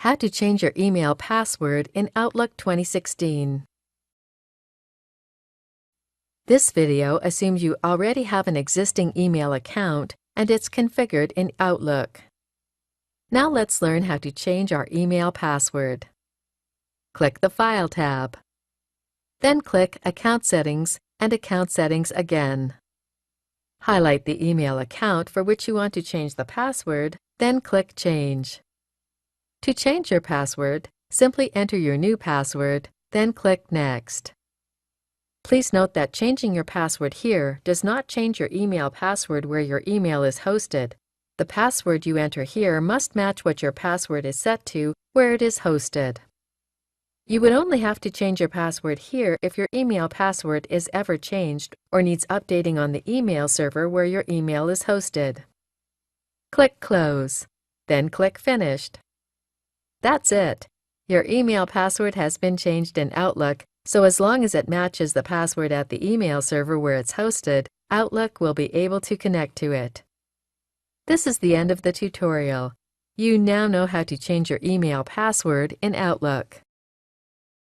How to change your email password in Outlook 2016. This video assumes you already have an existing email account and it's configured in Outlook. Now let's learn how to change our email password. Click the File tab. Then click Account Settings and Account Settings again. Highlight the email account for which you want to change the password, then click Change. To change your password, simply enter your new password, then click Next. Please note that changing your password here does not change your email password where your email is hosted. The password you enter here must match what your password is set to where it is hosted. You would only have to change your password here if your email password is ever changed or needs updating on the email server where your email is hosted. Click Close, then click Finished. That's it. Your email password has been changed in Outlook, so as long as it matches the password at the email server where it's hosted, Outlook will be able to connect to it. This is the end of the tutorial. You now know how to change your email password in Outlook.